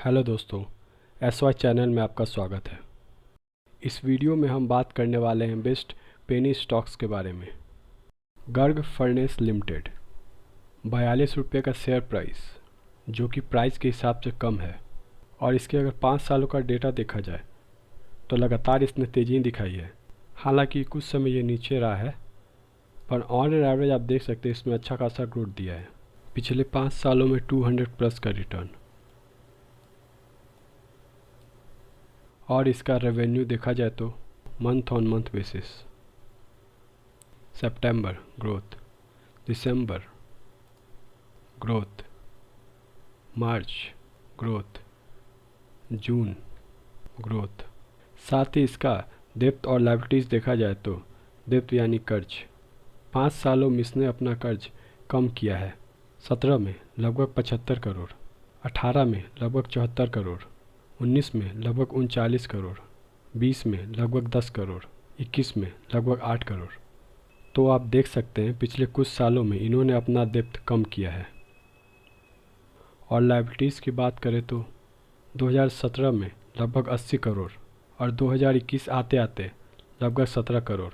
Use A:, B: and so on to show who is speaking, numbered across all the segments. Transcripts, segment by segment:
A: Hello दोस्तों, SY channel में आपका स्वागत है। इस वीडियो में हम बात करने वाले हैं बेस्ट पेनी स्टॉक्स के बारे में। गर्ग फर्नेस लिमिटेड 42 रुपये का शेयर प्राइस, जो कि प्राइस के हिसाब से कम है, और इसके अगर 5 सालों का डेटा देखा जाए तो लगातार इसने तेज़ी दिखाई है। हालांकि कुछ समय ये नीचे रहा है, पर ऑन एन एवरेज आप देख सकते हैं इसमें अच्छा खासा ग्रोथ दिया है। पिछले 5 सालों में 200 प्लस का रिटर्न, और इसका रेवेन्यू देखा जाए तो month on month basis, September growth, December growth, March growth, June growth. साथ ही इसका डेप्थ और लायबिलिटीज़ देखा जाए तो डेप्थ यानी कर्ज, 5 सालों में इसने अपना कर्ज कम किया है। 17 में लगभग 75 करोड़, 18 में लगभग 74 करोड़, 19 में लगभग 39 करोड़, 20 में लगभग 10 करोड़, 21 में लगभग 8 करोड़। तो आप देख सकते हैं पिछले कुछ सालों में इन्होंने अपना डेप्थ कम किया है। और लायबिलिटीज़ की बात करें तो 2017 में लगभग 80 करोड़ और 2021 आते आते लगभग 17 करोड़।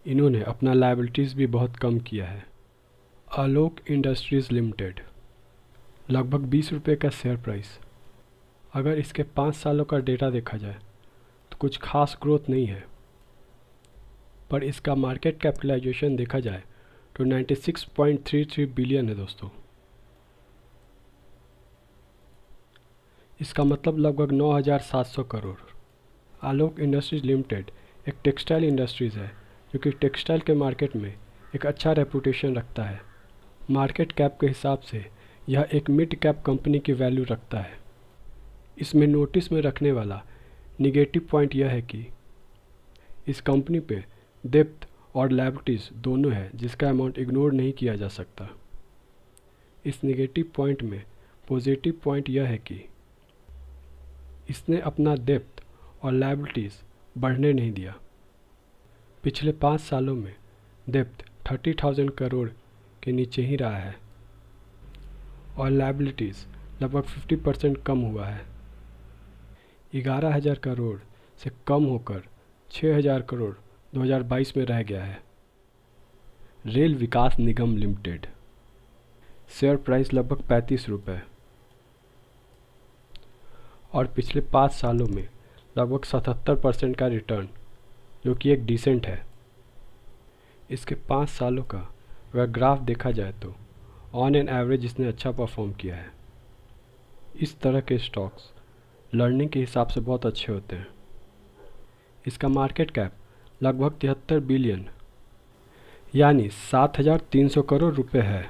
A: इन्होंने अपना लायबिलिटीज़ भी बहुत कम किया है। आलोक इंडस्ट्रीज़ लिमिटेड लगभग 20 रुपये का शेयर प्राइस। अगर इसके 5 सालों का डेटा देखा जाए तो कुछ खास ग्रोथ नहीं है, पर इसका मार्केट कैपिटलाइजेशन देखा जाए तो 96.33 बिलियन है दोस्तों। इसका मतलब लगभग 9,700 करोड़। आलोक इंडस्ट्रीज लिमिटेड एक टेक्सटाइल इंडस्ट्रीज़ है, जो कि टेक्सटाइल के मार्केट में एक अच्छा रेपुटेशन रखता है। मार्केट कैप के हिसाब से यह एक मिड कैप कंपनी की वैल्यू रखता है। इसमें नोटिस में रखने वाला निगेटिव पॉइंट यह है कि इस कंपनी पे डेप्थ और लायबिलिटीज़ दोनों है, जिसका अमाउंट इग्नोर नहीं किया जा सकता। इस निगेटिव पॉइंट में पॉजिटिव पॉइंट यह है कि इसने अपना डेप्थ और लायबिलिटीज़ बढ़ने नहीं दिया। पिछले 5 सालों में डेप्थ 30,000 करोड़ के नीचे ही रहा है और लायबिलिटीज़ लगभग 50% कम हुआ है। 11,000 करोड़ से कम होकर 6,000 करोड़ 2022 में रह गया है। रेल विकास निगम लिमिटेड शेयर प्राइस लगभग 35 रुपये, और पिछले 5 सालों में लगभग 77% का रिटर्न, जो कि एक डिसेंट है। इसके 5 सालों का अगर ग्राफ देखा जाए तो ऑन एन एवरेज इसने अच्छा परफॉर्म किया है। इस तरह के स्टॉक्स लर्निंग के हिसाब से बहुत अच्छे होते हैं। इसका मार्केट कैप लगभग 73 बिलियन यानी 7,300 करोड़ रुपए है।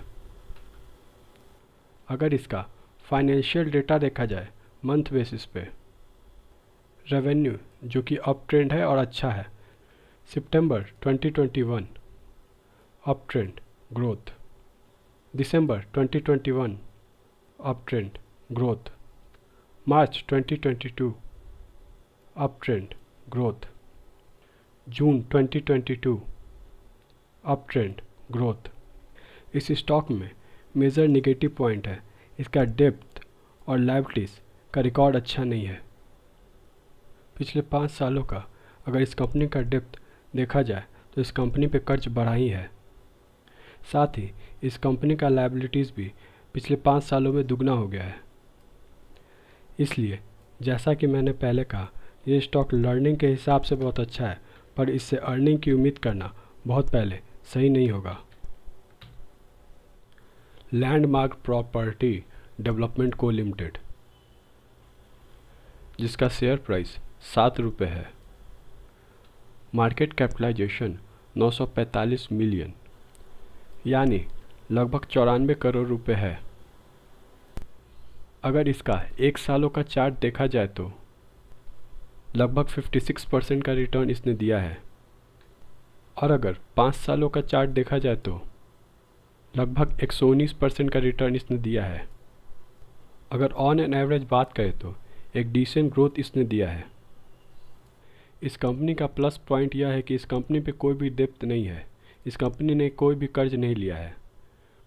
A: अगर इसका फाइनेंशियल डेटा देखा जाए मंथ बेसिस पे, रेवेन्यू जो कि अप ट्रेंड है और अच्छा है, सितंबर 2021 अप ट्रेंड ग्रोथ, दिसंबर 2021 अप ट्रेंड ग्रोथ, मार्च 2022 अप ट्रेंड ग्रोथ, जून 2022 अप ट्रेंड ग्रोथ। इस स्टॉक में मेजर निगेटिव पॉइंट है इसका डेप्थ और लायबिलिटीज़ का रिकॉर्ड अच्छा नहीं है। पिछले 5 सालों का अगर इस कंपनी का डेप्थ देखा जाए तो इस कंपनी पे कर्ज बढ़ा ही है। साथ ही इस कंपनी का लायबिलिटीज़ भी पिछले 5 सालों में दुगना हो गया है। इसलिए जैसा कि मैंने पहले कहा, ये स्टॉक लर्निंग के हिसाब से बहुत अच्छा है, पर इससे अर्निंग की उम्मीद करना बहुत पहले सही नहीं होगा। लैंडमार्क प्रॉपर्टी डेवलपमेंट को लिमिटेड, जिसका शेयर प्राइस 7 रुपये है, मार्केट कैपिटलाइजेशन 945 मिलियन यानी लगभग 94 करोड़ रुपए है। अगर इसका 1 सालों का चार्ट देखा जाए तो लगभग 56% का रिटर्न इसने दिया है, और अगर 5 सालों का चार्ट देखा जाए तो लगभग 119% का रिटर्न इसने दिया है। अगर ऑन एन एवरेज बात करें तो एक डिसेंट ग्रोथ इसने दिया है। इस कंपनी का प्लस पॉइंट यह है कि इस कंपनी पे कोई भी डेप्थ नहीं है, इस कंपनी ने कोई भी कर्ज नहीं लिया है।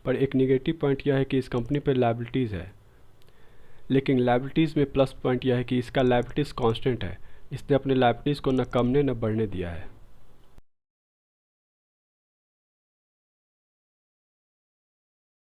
A: पर एक निगेटिव पॉइंट यह है कि इस कंपनी पे लायबिलिटीज़ है। लेकिन लाइबिलिटीज़ में प्लस पॉइंट यह है कि इसका लाइबिलिटीज़ कांस्टेंट है, इसने अपने लाइबिलिटीज़ को न कमने न बढ़ने दिया है।